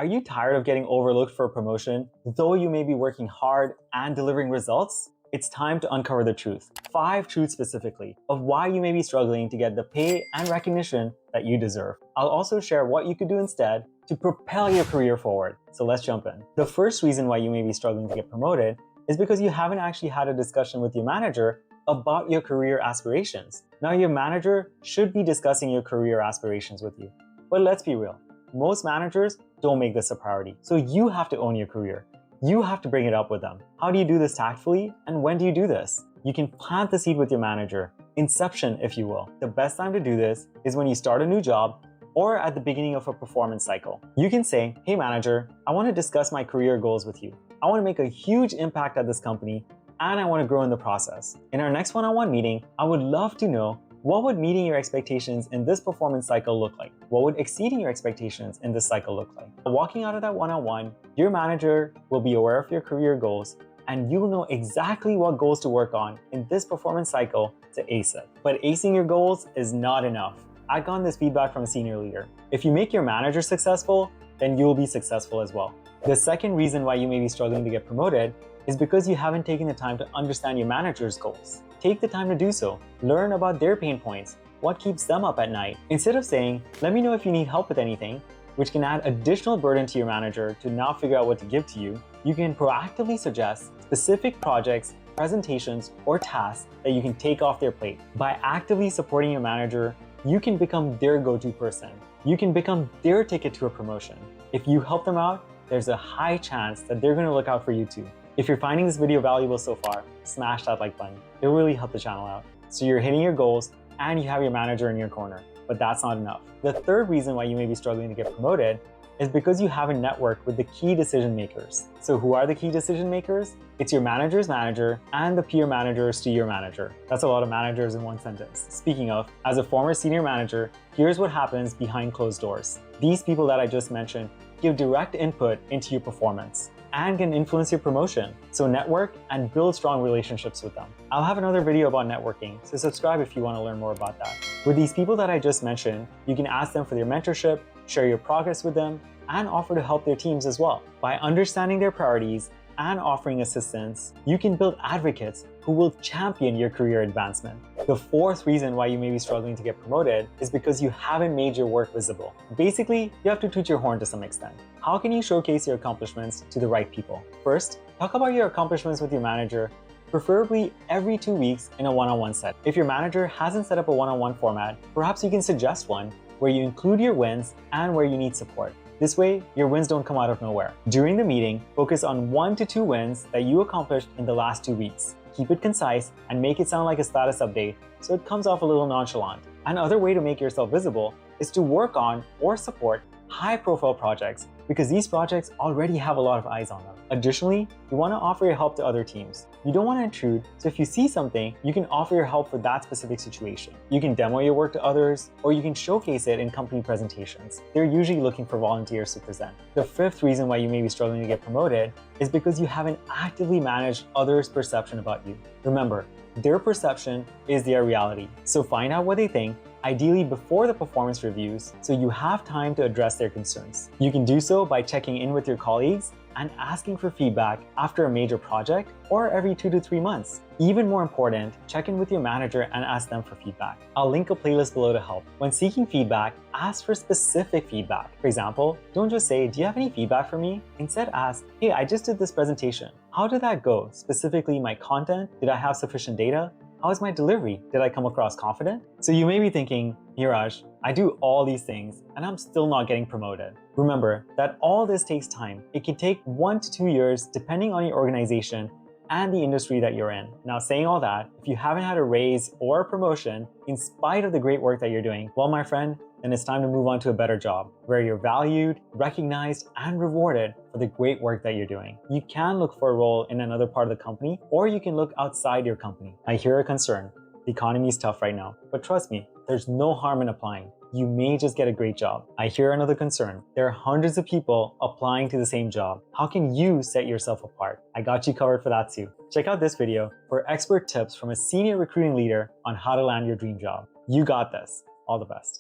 Are you tired of getting overlooked for a promotion, though you may be working hard and delivering results? It's time to uncover the truth. 5 truths specifically of why you may be struggling to get the pay and recognition that you deserve. I'll also share what you could do instead to propel your career forward. So let's jump in. The first reason why you may be struggling to get promoted is because you haven't actually had a discussion with your manager about your career aspirations. Now, your manager should be discussing your career aspirations with you. But let's be real. Most managers don't make this a priority. So you have to own your career. You have to bring it up with them. How do you do this tactfully? And when do you do this? You can plant the seed with your manager. Inception, if you will. The best time to do this is when you start a new job or at the beginning of a performance cycle. You can say, hey manager, I want to discuss my career goals with you. I want to make a huge impact at this company and I want to grow in the process. In our next one-on-one meeting, I would love to know what would meeting your expectations in this performance cycle look like? What would exceeding your expectations in this cycle look like? Walking out of that one-on-one, your manager will be aware of your career goals and you will know exactly what goals to work on in this performance cycle to ace it. But acing your goals is not enough. I got this feedback from a senior leader. If you make your manager successful, then you will be successful as well. The second reason why you may be struggling to get promoted is because you haven't taken the time to understand your manager's goals. Take the time to do so. Learn about their pain points, what keeps them up at night. Instead of saying, let me know if you need help with anything, which can add additional burden to your manager to now figure out what to give to you, you can proactively suggest specific projects, presentations, or tasks that you can take off their plate. By actively supporting your manager, you can become their go-to person. You can become their ticket to a promotion. If you help them out, there's a high chance that they're going to look out for you too. If you're finding this video valuable so far, smash that like button. It will really help the channel out. So you're hitting your goals and you have your manager in your corner, but that's not enough. The third reason why you may be struggling to get promoted is because you haven't networked with the key decision makers. So who are the key decision makers? It's your manager's manager and the peer managers to your manager. That's a lot of managers in one sentence. Speaking of, as a former senior manager, here's what happens behind closed doors. These people that I just mentioned give direct input into your performance and can influence your promotion. So network and build strong relationships with them. I'll have another video about networking, so subscribe if you want to learn more about that. With these people that I just mentioned, you can ask them for their mentorship, share your progress with them, and offer to help their teams as well. By understanding their priorities and offering assistance, you can build advocates who will champion your career advancement. The fourth reason why you may be struggling to get promoted is because you haven't made your work visible. Basically, you have to toot your horn to some extent. How can you showcase your accomplishments to the right people? First, talk about your accomplishments with your manager, preferably every 2 weeks in a one-on-one set. If your manager hasn't set up a one-on-one format, perhaps you can suggest one where you include your wins and where you need support. This way, your wins don't come out of nowhere. During the meeting, focus on 1 to 2 wins that you accomplished in the last 2 weeks. Keep it concise and make it sound like a status update so it comes off a little nonchalant. Another way to make yourself visible is to work on or support high-profile projects because these projects already have a lot of eyes on them. Additionally, you want to offer your help to other teams. You don't want to intrude, so if you see something, you can offer your help for that specific situation. You can demo your work to others, or you can showcase it in company presentations. They're usually looking for volunteers to present. The fifth reason why you may be struggling to get promoted is because you haven't actively managed others' perception about you. Remember, their perception is their reality. So find out what they think, ideally before the performance reviews, so you have time to address their concerns. You can do so by checking in with your colleagues and asking for feedback after a major project or every 2 to 3 months. Even more important, check in with your manager and ask them for feedback. I'll link a playlist below to help. When seeking feedback, ask for specific feedback. For example, don't just say, do you have any feedback for me? Instead ask, hey, I just did this presentation. How did that go? Specifically my content? Did I have sufficient data? How was my delivery? Did I come across confident? So you may be thinking, Niraj, I do all these things and I'm still not getting promoted. Remember that all this takes time. It can take 1 to 2 years depending on your organization and the industry that you're in. Now, saying all that, if you haven't had a raise or a promotion in spite of the great work that you're doing, well, my friend, then it's time to move on to a better job where you're valued, recognized, and rewarded for the great work that you're doing. You can look for a role in another part of the company, or you can look outside your company. I hear a concern. The economy is tough right now, but trust me, there's no harm in applying. You may just get a great job. I hear another concern. There are hundreds of people applying to the same job. How can you set yourself apart? I got you covered for that too. Check out this video for expert tips from a senior recruiting leader on how to land your dream job. You got this. All the best.